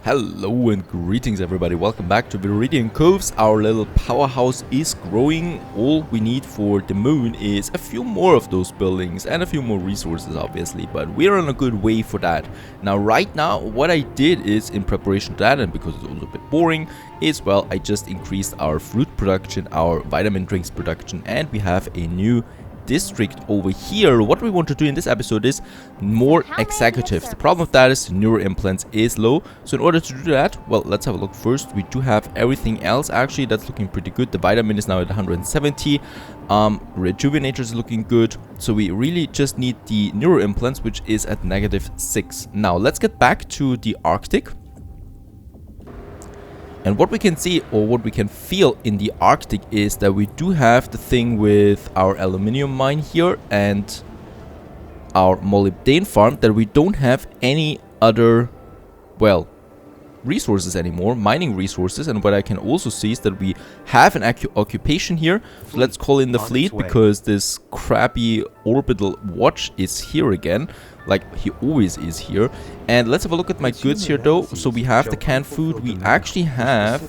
Hello and greetings everybody, welcome back to Viridian Coves. Our little powerhouse is growing. All we need for the moon is a few more of those buildings and a few more resources obviously, but we're on a good way for that. Now right now what I did is, in preparation to that and because it's also a bit boring, is well, I just increased our fruit production, our vitamin drinks production, and we have a new district over here. What we want to do in this episode is more executives. The problem with that is neuro implants is low, so in order to do that, well, let's have a look first. We do have everything else actually that's looking pretty good. The vitamin is now at 170, rejuvenator is looking good, so we really just need the neuro implants, which is at -6. Now let's get back to the Arctic. And what we can see, or what we can feel in the Arctic, is that we do have the thing with our aluminium mine here and our molybdenum farm, that we don't have any other, well, resources anymore, mining resources. And what I can also see is that we have an occupation here. So let's call in the fleet, because this crappy orbital watch is here again, like he always is here. And let's have a look at my goods here though. So we have the canned food, we actually have,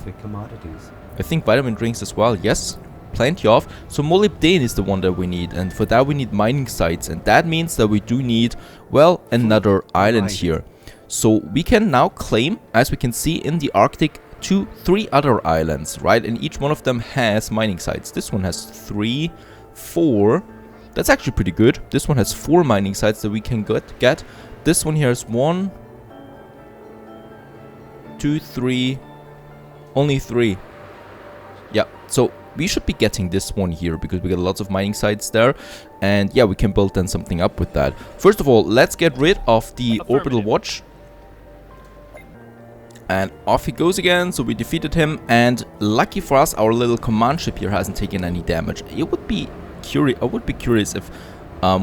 I think, vitamin drinks as well, yes, plenty of. So molybdenum is the one that we need, and for that we need mining sites, and that means that we do need, well, another island here. So we can now claim, as we can see in the Arctic, 3 other islands, right? And each one of them has mining sites. This one has 3, 4. That's actually pretty good. This one has 4 mining sites that we can get. This one here has 1, 2, 3, only 3. Yeah, so we should be getting this one here because we got lots of mining sites there. And yeah, we can build then something up with that. First of all, let's get rid of the orbital watch. And off he goes again, so we defeated him, and lucky for us, our little command ship here hasn't taken any damage. I would be curious if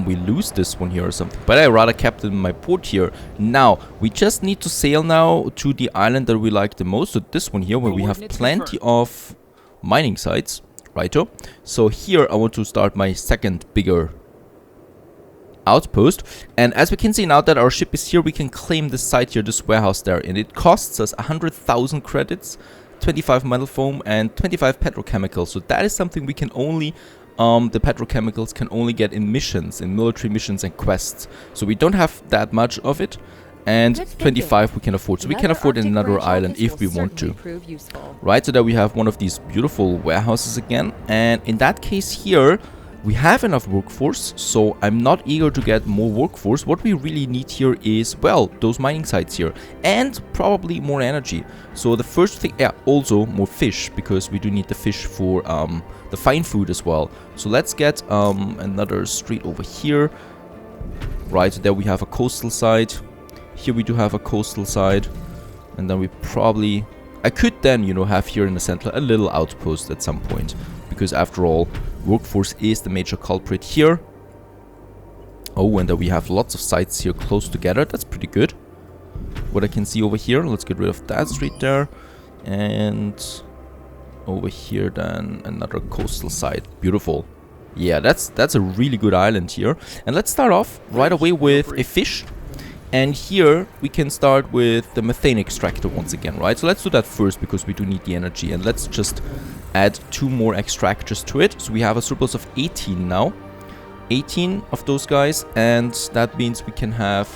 we lose this one here or something, but I rather kept it in my port here. Now, we just need to sail now to the island that we like the most, so this one here, where we have plenty of mining sites, righto. So here I want to start my second bigger outpost, and as we can see now that our ship is here, we can claim this site here, this warehouse there, and it costs us 100,000 credits, 25 metal foam, and 25 petrochemicals. So that is something we can only, the petrochemicals can only get in missions, in military missions and quests. So we don't have that much of it, and 25 we can afford. So we can afford another island if we want to. Right, so that we have one of these beautiful warehouses again, and in that case here, we have enough workforce, so I'm not eager to get more workforce. What we really need here is, well, those mining sites here, and probably more energy. So the first thing, yeah, also more fish, because we do need the fish for the fine food as well. So let's get another street over here. Right, so there we have a coastal side. Here we do have a coastal side, and then we probably, I could then, you know, have here in the center a little outpost at some point, because after all, workforce is the major culprit here. Oh, and we have lots of sites here close together. That's pretty good. What I can see over here, let's get rid of that street there. And over here then another coastal site. Beautiful. Yeah, that's a really good island here. And let's start off right away with a fish. And here we can start with the methane extractor once again, right? So let's do that first because we do need the energy. And let's just add 2 more extractors to it. So we have a surplus of 18 now. 18 of those guys. And that means we can have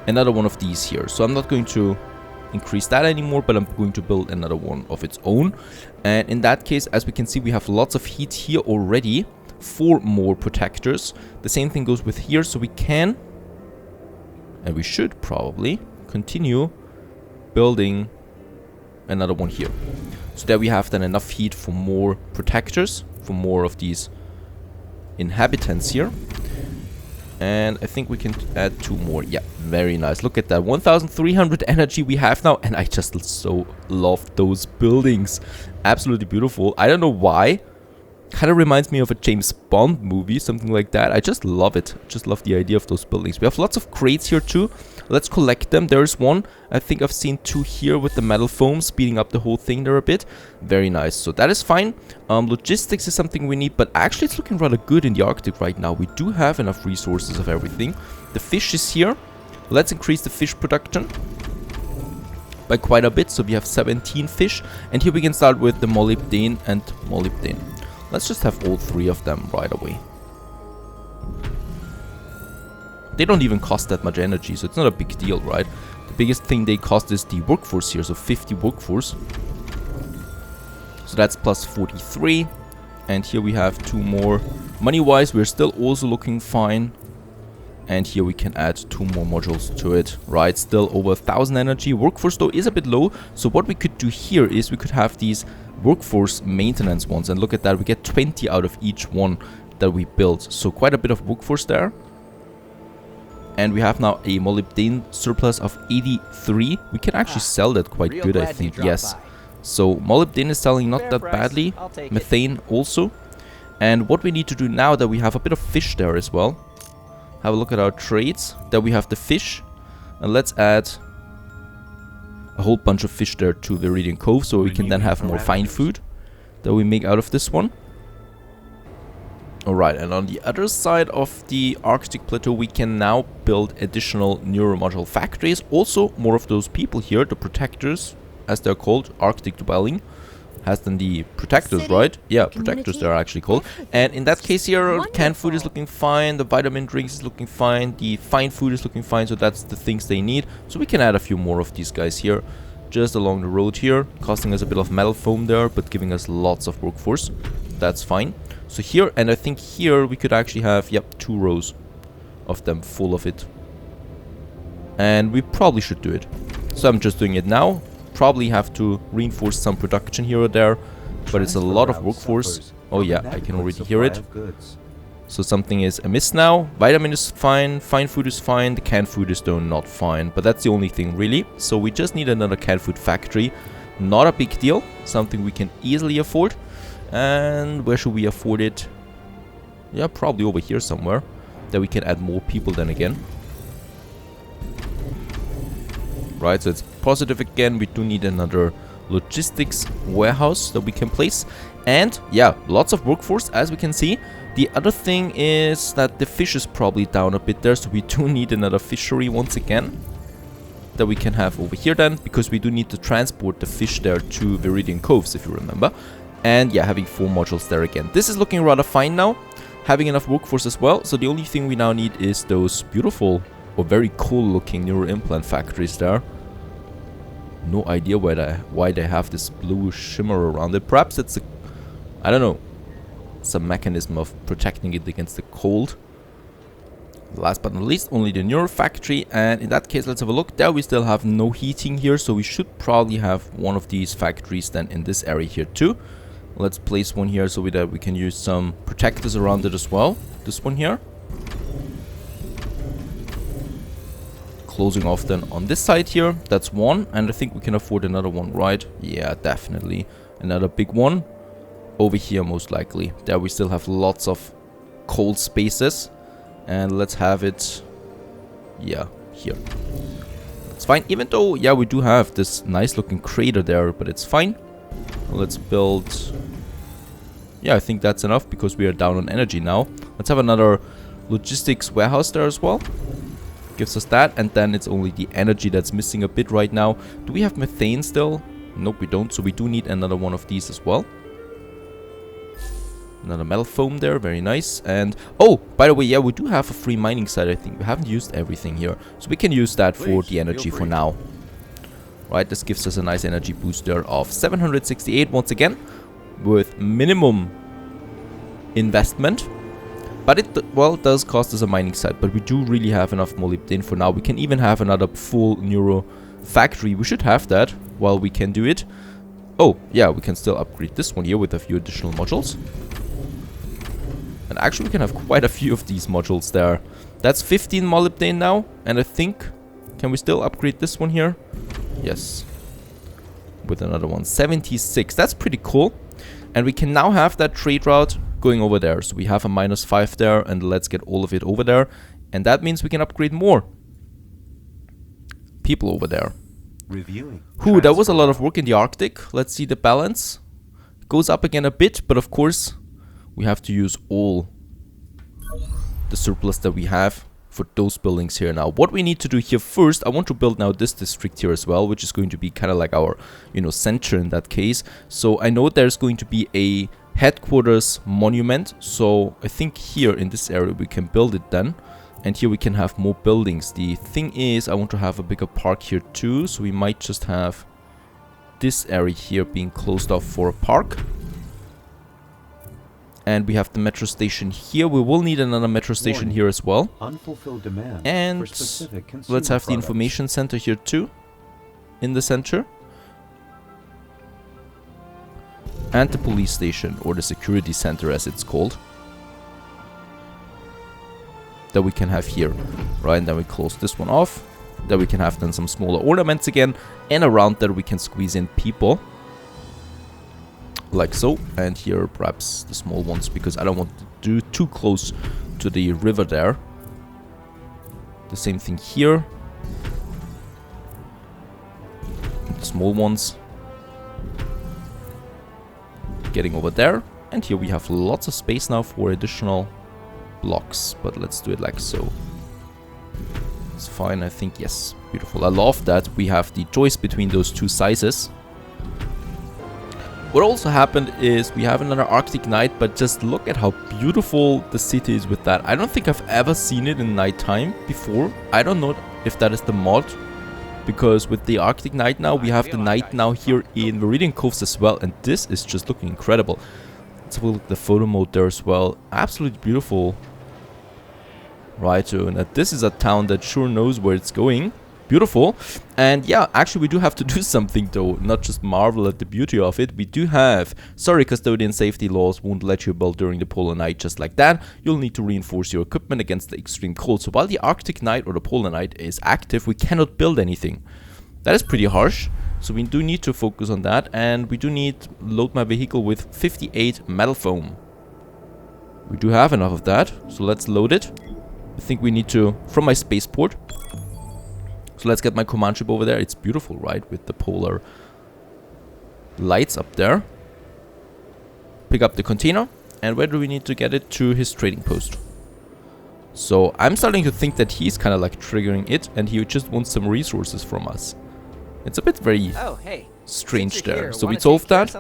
another one of these here. So I'm not going to increase that anymore, but I'm going to build another one of its own. And in that case, as we can see, we have lots of heat here already. 4 more protectors. The same thing goes with here. So we can, and we should probably continue building another one here. So there we have then enough heat for more protectors, for more of these inhabitants here. And I think we can add 2 more. Yeah, very nice. Look at that. 1,300 energy we have now. And I just so love those buildings. Absolutely beautiful. I don't know why. Kind of reminds me of a James Bond movie, something like that. I just love it. Just love the idea of those buildings. We have lots of crates here too. Let's collect them. There's one. I think I've seen 2 here with the metal foam, speeding up the whole thing there a bit. Very nice. So that is fine. Logistics is something we need, but actually it's looking rather good in the Arctic right now. We do have enough resources of everything. The fish is here. Let's increase the fish production. by quite a bit. So we have 17 fish. And here we can start with the molybdene and molybdene. Let's just have all 3 of them right away. They don't even cost that much energy, so it's not a big deal, right? The biggest thing they cost is the workforce here, so 50 workforce. So that's plus 43. And here we have 2 more. Money-wise, we're still also looking fine. And here we can add 2 more modules to it, right? Still over 1000 energy. Workforce, though, is a bit low. So what we could do here is we could have these workforce maintenance ones. And look at that, we get 20 out of each one that we built. So quite a bit of workforce there. And we have now a molybdene surplus of 83. We can actually sell that quite good, I think. Yes. So molybdene is selling not that badly. Methane also. And what we need to do now that we have a bit of fish there as well. Have a look at our trades. There we have the fish. And let's add a whole bunch of fish there to Viridian Cove. So we can then have more fine food that we make out of this one. Alright, and on the other side of the Arctic Plateau, we can now build additional neuromodule factories. Also, more of those people here, the protectors, as they're called, Arctic dwelling, has then the protectors, right? Yeah, protectors they're actually called. And in that case here, canned food is looking fine, the vitamin drinks is looking fine, the fine food is looking fine, so that's the things they need. So we can add a few more of these guys here, just along the road here, costing us a bit of metal foam there, but giving us lots of workforce. That's fine. So here, and I think here we could actually have, yep, 2 rows of them full of it. And we probably should do it. So I'm just doing it now. Probably have to reinforce some production here or there, but it's a lot of workforce. Oh yeah, I can already hear it. So something is amiss now. Vitamin is fine, fine food is fine, the canned food is though not fine, but that's the only thing really. So we just need another canned food factory. Not a big deal, something we can easily afford. And where should we afford it? Yeah, probably over here somewhere. That we can add more people then again. Right, so it's positive again. We do need another logistics warehouse that we can place. And yeah, lots of workforce as we can see. The other thing is that the fish is probably down a bit there. So we do need another fishery once again. That we can have over here then. Because we do need to transport the fish there to Viridian Coves, if you remember. And yeah, having 4 modules there again. This is looking rather fine now. Having enough workforce as well. So the only thing we now need is those beautiful or very cool looking neuro implant factories there. No idea why they have this blue shimmer around it. Perhaps it's a, I don't know, some mechanism of protecting it against the cold. Last but not least, only the neuro factory. And in that case, let's have a look. There we still have no heating here. So we should probably have one of these factories then in this area here too. Let's place one here so that we can use some protectors around it as well. This one here. Closing off then on this side here. That's one. And I think we can afford another one, right? Yeah, definitely. Another big one. Over here most likely. There we still have lots of cold spaces. And let's have it, yeah, here. That's fine. Even though, yeah, we do have this nice looking crater there, but it's fine. Let's build... Yeah, I think that's enough because we are down on energy now. Let's have another logistics warehouse there as well. Gives us that, and then it's only the energy that's missing a bit right now. Do we have methane still? Nope, we don't, so we do need another one of these as well. Another metal foam there, very nice. And, oh, by the way, yeah, we do have a free mining site, I think. We haven't used everything here, so we can use that for the energy for now. Right, this gives us a nice energy booster of 768 once again, with minimum investment. But it, well, does cost us a mining site, but we do really have enough molybdene for now. We can even have another full neuro factory. We should have that while we can do it. Oh, yeah, we can still upgrade this one here with a few additional modules. And actually we can have quite a few of these modules there. That's 15 molybdene now, and I think... Can we still upgrade this one here? Yes. With another one. 76. That's pretty cool. And we can now have that trade route going over there. So we have a -5 there, and let's get all of it over there. And that means we can upgrade more people over there. Reviewing. Whew, that was a lot of work in the Arctic. Let's see the balance. Goes up again a bit, but of course we have to use all the surplus that we have for those buildings here now. What we need to do here first, I want to build now this district here as well, which is going to be kind of like our, you know, center in that case. So I know there's going to be a headquarters monument. So I think here in this area we can build it then. And here we can have more buildings. The thing is, I want to have a bigger park here too. So we might just have this area here being closed off for a park. And we have the metro station here. We will need another metro station here as well. Unfulfilled demand and let's have the information center here too, in the center. And the police station, or the security center as it's called, that we can have here. Right, and then we close this one off. Then we can have then some smaller ornaments again. And around there we can squeeze in people. Like so, and here perhaps the small ones, because I don't want to do too close to the river there. The same thing here. The small ones getting over there, and here we have lots of space now for additional blocks, but let's do it like so. It's fine, I think. Yes, beautiful. I love that we have the choice between those two sizes. What also happened is we have another Arctic night, but just look at how beautiful the city is with that. I don't think I've ever seen it in nighttime before. I don't know if that is the mod, because with the Arctic night now, we have the night now here in Meridian Coves as well, and this is just looking incredible. Let's have a look at the photo mode there as well. Absolutely beautiful. Right, so and this is a town that sure knows where it's going. Beautiful. And yeah, actually we do have to do something though, not just marvel at the beauty of it. We do have, sorry, custodian safety laws won't let you build during the polar night just like that. You'll need to reinforce your equipment against the extreme cold. So while the Arctic night or the polar night is active, we cannot build anything. That is pretty harsh. So we do need to focus on that, and we do need to load my vehicle with 58 metal foam. We do have enough of that, so let's load it. I think we need to, from my spaceport. So let's get my command ship over there. It's beautiful, right? With the polar lights up there. Pick up the container. And where do we need to get it? To his trading post. So I'm starting to think that he's kind of like triggering it, and he just wants some resources from us. It's a bit very strange there. So we solved that.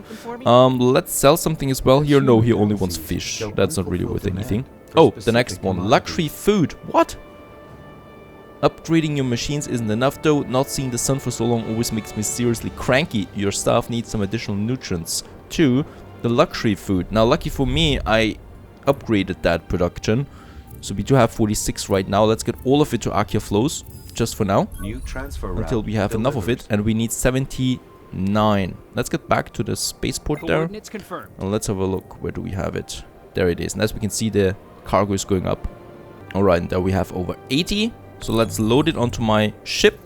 Let's sell something as well here. No, he only wants fish. That's not really worth anything. Oh, the next one. Luxury food. What? Upgrading your machines isn't enough though. Not seeing the sun for so long always makes me seriously cranky. Your staff needs some additional nutrients. 2. The luxury food. Now lucky for me, I upgraded that production. So we do have 46 right now. Let's get all of it to Archaea Flows. Just for now. Until we have enough of it. And we need 79. Let's get back to the spaceport there. And let's have a look. Where do we have it? There it is. And as we can see, the cargo is going up. Alright, and there we have over 80. So let's load it onto my ship.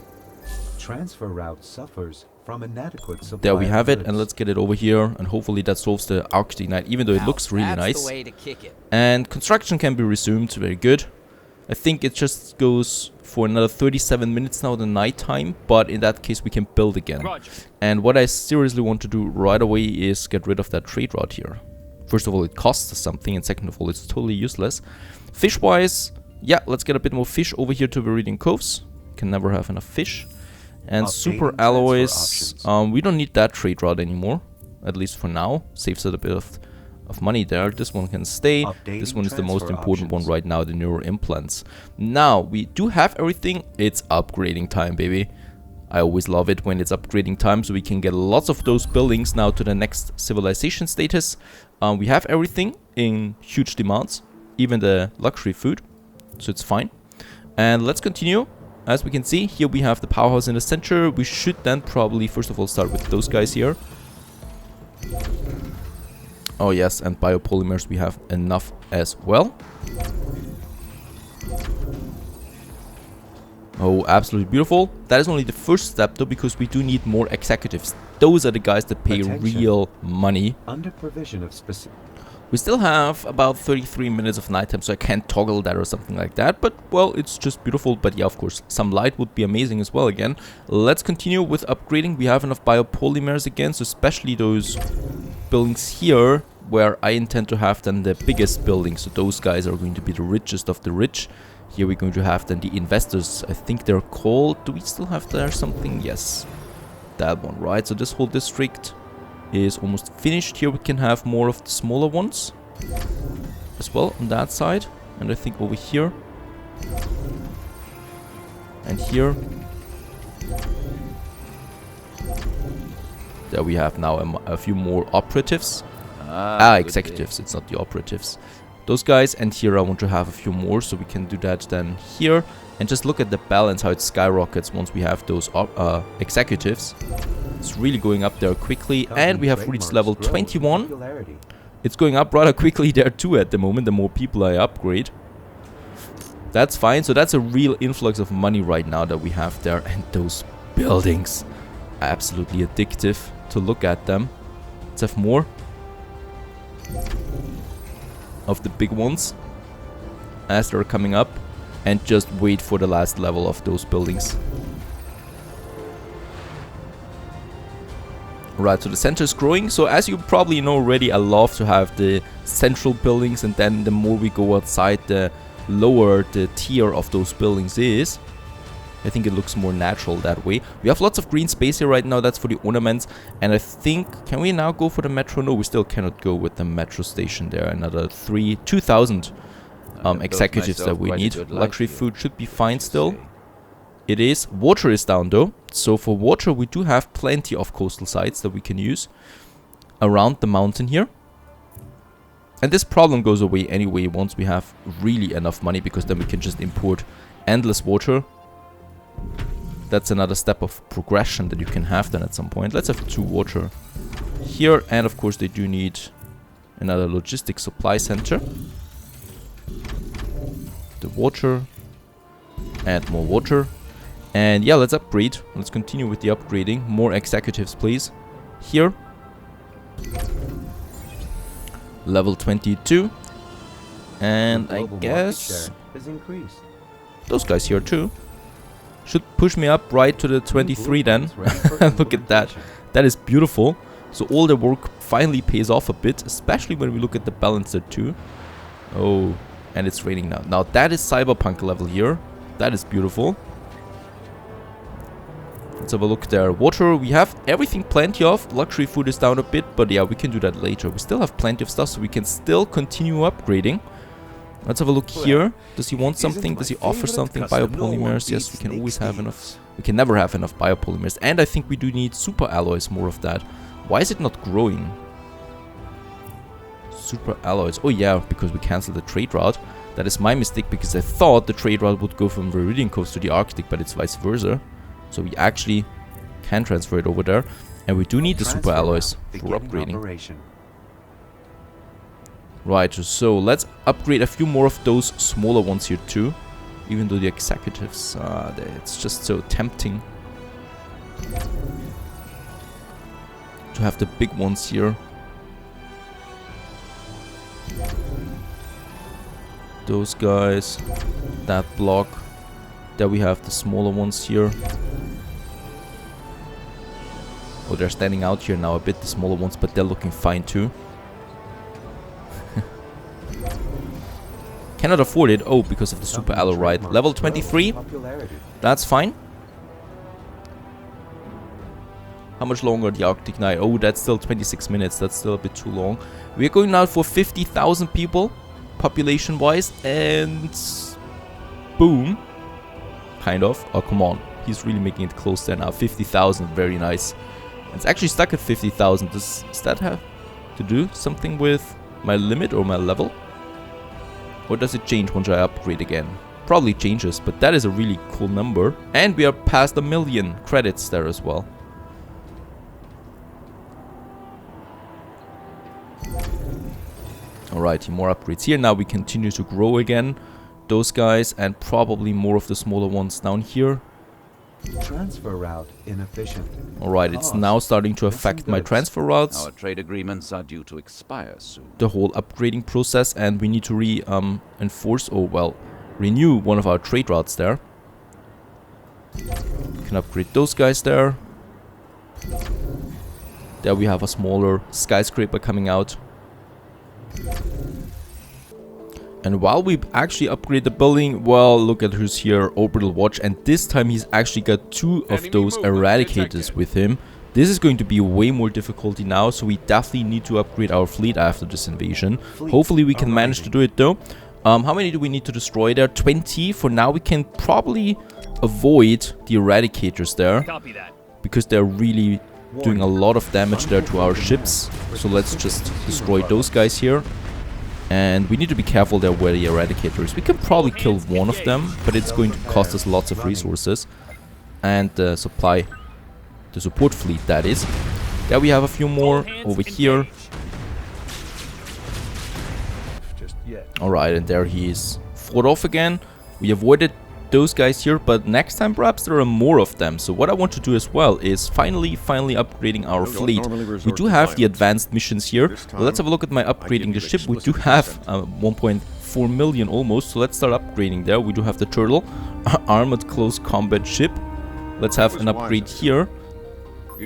Transfer route suffers from inadequate supply. There we have it, and let's get it over here, and hopefully that solves the Arctic night, even though it looks really nice. And construction can be resumed, very good. I think it just goes for another 37 minutes now, the night time, but in that case we can build again. Roger. And what I seriously want to do right away is get rid of that trade route here. First of all, it costs us something, and second of all, it's totally useless. Fish-wise, yeah, let's get a bit more fish over here to Viridian Coves. Can never have enough fish. And super alloys, we don't need that trade route anymore, at least for now. Saves us a bit of money there. This one can stay. This one is the most important one right now, the neural implants. Now, we do have everything. It's upgrading time, baby. I always love it when it's upgrading time, so we can get lots of those buildings now to the next civilization status. We have everything in huge demands, even the luxury food. So it's fine. And let's continue. As we can see, here we have the powerhouse in the center. We should then probably first of all start with those guys here. Oh yes, and biopolymers we have enough as well. Oh, absolutely beautiful. That is only the first step though, because we do need more executives. Those are the guys that pay real money. Under provision of specific. We still have about 33 minutes of nighttime, so I can't toggle that or something like that. But, well, it's just beautiful. But yeah, of course, some light would be amazing as well again. Let's continue with upgrading. We have enough biopolymers again, so especially those buildings here, where I intend to have then the biggest buildings. So those guys are going to be the richest of the rich. Here we're going to have then the investors. I think they're called... Do we still have there something? Yes. That one, right? So this whole district is almost finished. Here we can have more of the smaller ones as well on that side. And I think over here and here. There we have now a few more operatives. Executives. It's not the operatives. Those guys. And here I want to have a few more. So we can do that then here. And just look at the balance, how it skyrockets once we have those executives. It's really going up there quickly. And we have reached level 21. It's going up rather quickly there too at the moment, the more people I upgrade. That's fine. So that's a real influx of money right now that we have there. And those buildings, absolutely addictive to look at them. Let's have more of the big ones as they're coming up. And just wait for the last level of those buildings. Right, so the center is growing. So as you probably know already, I love to have the central buildings. And then the more we go outside, the lower the tier of those buildings is. I think it looks more natural that way. We have lots of green space here right now. That's for the ornaments. And I think, can we now go for the metro? No, we still cannot go with the metro station there. Another 2,000 executives that we need. Luxury food should be fine still. It is. Water is down though. So for water we do have plenty of coastal sites that we can use around the mountain here. And this problem goes away anyway once we have really enough money, because then we can just import endless water. That's another step of progression that you can have then at some point. Let's have 2 water here. And of course they do need another logistic supply center. The water and more water. And yeah, let's upgrade. Let's continue with the upgrading. More executives, please. Here. Level 22. And I guess those guys here too should push me up right to the 23 then. Look at that. That is beautiful. So all the work finally pays off a bit, especially when we look at the balancer too. Oh, and it's raining now. Now that is cyberpunk level here. That is beautiful. Let's have a look there. Water, we have everything plenty of. Luxury food is down a bit, but yeah, we can do that later. We still have plenty of stuff, so we can still continue upgrading. Let's have a look here. Does he want something? Does he offer something? Biopolymers? Yes, we can always have enough. We can never have enough biopolymers. And I think we do need super alloys, more of that. Why is it not growing? Super alloys. Oh yeah, because we cancelled the trade route. That is my mistake, because I thought the trade route would go from Viridian Coast to the Arctic, but it's vice versa. So we actually can transfer it over there. And we do need the super alloys for upgrading. Right, so let's upgrade a few more of those smaller ones here too. Even though the executives, it's just so tempting to have the big ones here. Those guys, that block. There we have the smaller ones here. Oh, they're standing out here now a bit, the smaller ones, but they're looking fine too. Cannot afford it. Oh, because of the super alloy, right? Level 23. That's fine. How much longer the Arctic night? Oh, that's still 26 minutes. That's still a bit too long. We're going now for 50,000 people, population-wise, and boom. Kind of. Oh, come on. He's really making it close there now. 50,000. Very nice. It's actually stuck at 50,000. Does that have to do something with my limit or my level? Or does it change once I upgrade again? Probably changes, but that is a really cool number. And we are past 1 million credits there as well. Alright, more upgrades here. Now we continue to grow again. Those guys and probably more of the smaller ones down here. Transfer route inefficient. Alright, it's now starting to affect my transfer routes. Our trade agreements are due to expire soon. The whole upgrading process, and we need to renew one of our trade routes there. Can upgrade those guys there. There we have a smaller skyscraper coming out. And while we actually upgrade the building, well, look at who's here, Orbital Watch, and this time he's actually got 2 of those eradicators with him. This is going to be way more difficulty now, so we definitely need to upgrade our fleet after this invasion. Hopefully we can manage to do it though. How many do we need to destroy there? 20. For now we can probably avoid the eradicators there, because they're really doing a lot of damage there to our ships. So let's just destroy those guys here. And we need to be careful there where the eradicator is. We can probably kill one of them, but it's going to cost us lots of resources. And the support fleet, that is. There we have a few more over here. Alright, and there he is. Fought off again. We avoided those guys here, but next time perhaps there are more of them. So what I want to do as well is finally upgrading our fleet. We do have the advanced missions here. Well, let's have a look at my upgrading the ship. We do have 1.4 million almost, so let's start upgrading there. We do have the turtle, armored close combat ship. Let's have an upgrade here.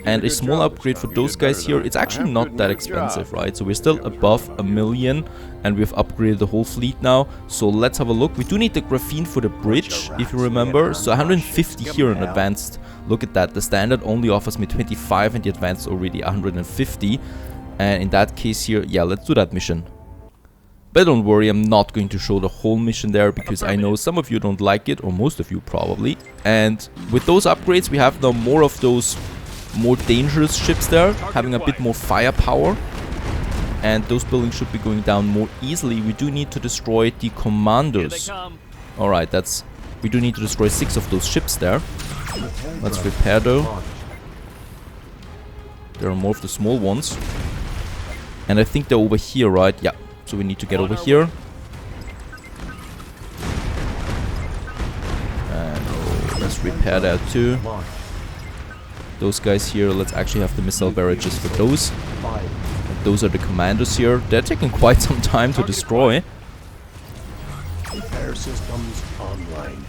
And a small upgrade for those guys here. It's actually not that expensive, right? So we're still above 1 million and we've upgraded the whole fleet now. So let's have a look. We do need the graphene for the bridge, if you remember. So 150 here in advanced. Look at that. The standard only offers me 25 and the advanced already 150. And in that case here, yeah, let's do that mission. But don't worry, I'm not going to show the whole mission there because I know some of you don't like it, or most of you probably. And with those upgrades, we have now more of those more dangerous ships there, having a bit more firepower, and those buildings should be going down more easily. We do need to destroy the commandos. Alright, we do need to destroy 6 of those ships there. Let's repair though. There are more of the small ones, and I think they're over here, right? Yeah, so we need to get over here. And let's repair that too. Those guys here, let's actually have the missile barrages for those. And those are the commandos here. They're taking quite some time to destroy. Repair systems online.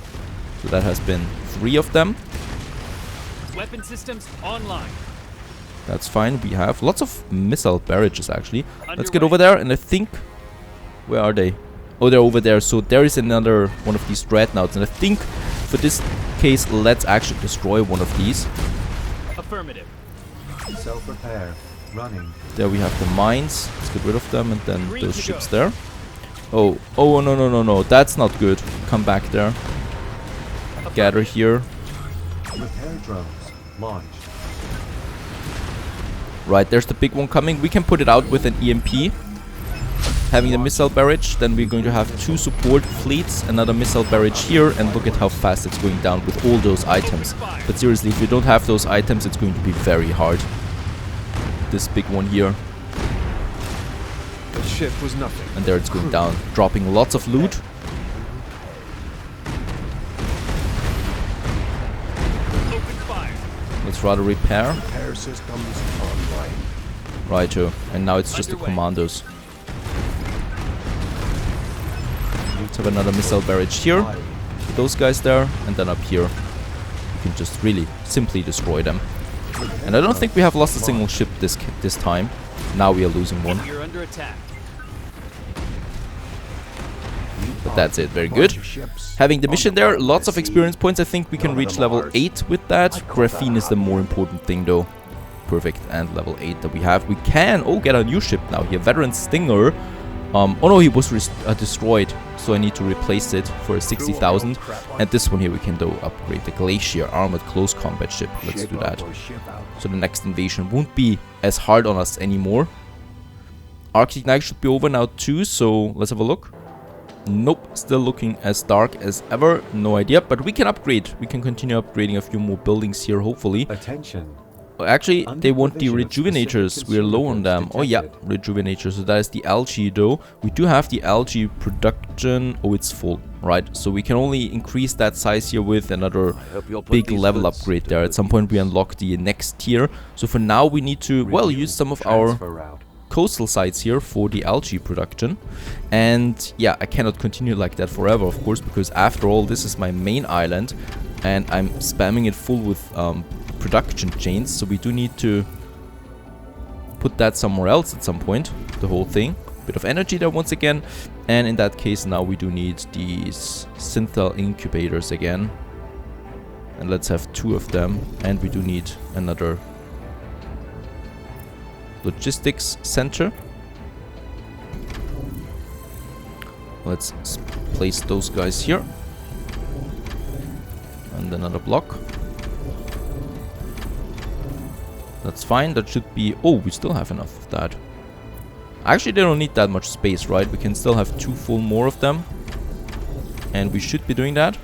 So that has been 3 of them. Weapon systems online. That's fine. We have lots of missile barrages actually. Let's get over there, and I think... Where are they? Oh, they're over there. So there is another one of these dreadnoughts, and I think for this case, let's actually destroy one of these. Affirmative. Self-repair. Running. There we have the mines. Let's get rid of them, and then those ships there. Oh, no. That's not good. Come back there. Gather here. Repair drones. Launch. Right, there's the big one coming. We can put it out with an EMP. Having the missile barrage, then we're going to have 2 support fleets, another missile barrage here, and look at how fast it's going down with all those items. But seriously, if you don't have those items, it's going to be very hard. This big one here. The ship was nothing. And there it's going down, dropping lots of loot. Open fire. Let's rather repair. Repair systems online. Righto, and now it's just the commandos. Let's have another missile barrage here. Those guys there, and then up here. You can just really simply destroy them. And I don't think we have lost a single ship this time. Now we are losing one. You're under attack. But that's it, very good. Having the mission there, lots of experience points. I think we can reach level 8 with that. Graphene is the more important thing though. Perfect, and level 8 that we have. We can, get a new ship now here. Veteran Stinger. Oh no, he was destroyed, so I need to replace it for a 60,000. And this one here we can though upgrade the Glacier Armored Close Combat Ship. Let's do that. So the next invasion won't be as hard on us anymore. Arctic Night should be over now too, so let's have a look. Nope, still looking as dark as ever. No idea, but we can upgrade. We can continue upgrading a few more buildings here, hopefully. Attention. Actually, they want the rejuvenators. We're low on them. Oh yeah, rejuvenators. So that is the algae though. We do have the algae production. Oh, it's full, right? So we can only increase that size here with another big level upgrade there. At some point we unlock the next tier. So for now we need to, well, use some of our coastal sites here for the algae production. And yeah, I cannot continue like that forever, of course, because after all, this is my main island and I'm spamming it full with production chains, so we do need to put that somewhere else at some point, the whole thing. bit of energy there once again. And in that case, now we do need these synthal incubators again. And let's have 2 of them. And we do need another logistics center. Let's place those guys here. And another block. That's fine. That should be... Oh, we still have enough of that. Actually, they don't need that much space, right? We can still have 2 full more of them. And we should be doing that.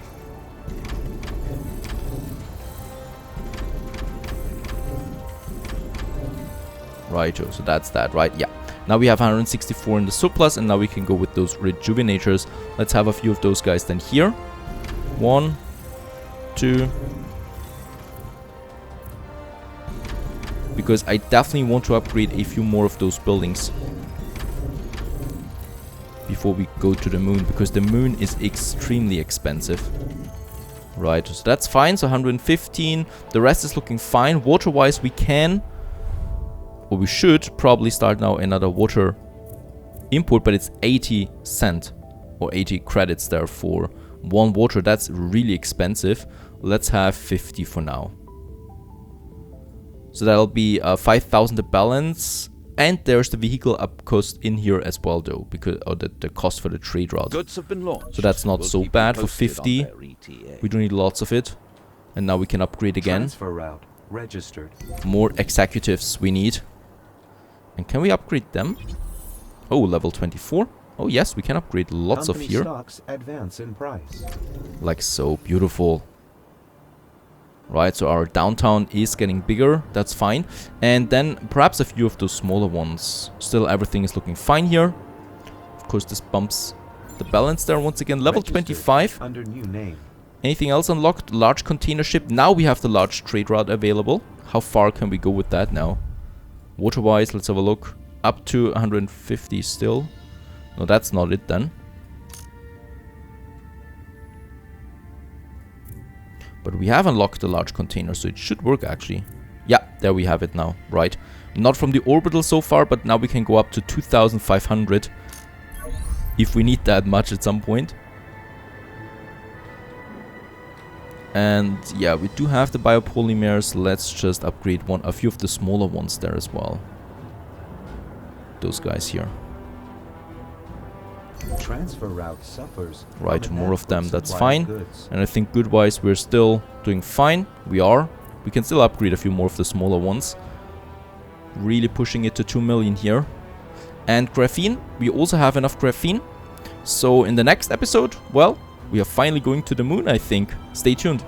Righto, so that's that, right? Yeah. Now we have 164 in the surplus, and now we can go with those rejuvenators. Let's have a few of those guys then here. 1, 2. Because I definitely want to upgrade a few more of those buildings before we go to the moon, because the moon is extremely expensive. Right, so that's fine. So 115. The rest is looking fine. Water-wise, we can... Or we should probably start now another water import, but it's 80 cent or 80 credits there for 1 water. That's really expensive. Let's have 50 for now. So that'll be 5,000 to balance. And there's the vehicle up cost in here as well, though, because the cost for the trade route. Goods have been launched. So that's not We'll so keep bad you for posted 50. on their ETA. We don't need lots of it. And now we can upgrade again. Transfer route registered. More executives we need. And can we upgrade them? Oh, level 24. Oh yes, we can upgrade lots Company of here. stocks advance in price. Like so, beautiful. Right, so our downtown is getting bigger. That's fine. And then perhaps a few of those smaller ones. Still, everything is looking fine here. Of course, this bumps the balance there once again. Level Registered 25. under new name. Anything else unlocked? Large container ship. Now we have the large trade route available. How far can we go with that now? Water-wise, let's have a look. Up to 150 still. No, that's not it then. But we have unlocked the large container, so it should work actually. Yeah, there we have it now. Right. Not from the orbital so far, but now we can go up to 2,500. If we need that much at some point. And yeah, we do have the biopolymers. Let's just upgrade a few of the smaller ones there as well. Those guys here. Transfer route suffers. Right, from more of them, inadequate that's supply of fine. goods. And I think good-wise we're still doing fine. We are. We can still upgrade a few more of the smaller ones. Really pushing it to 2 million here. And graphene, we also have enough graphene. So in the next episode, well, we are finally going to the moon, I think. Stay tuned.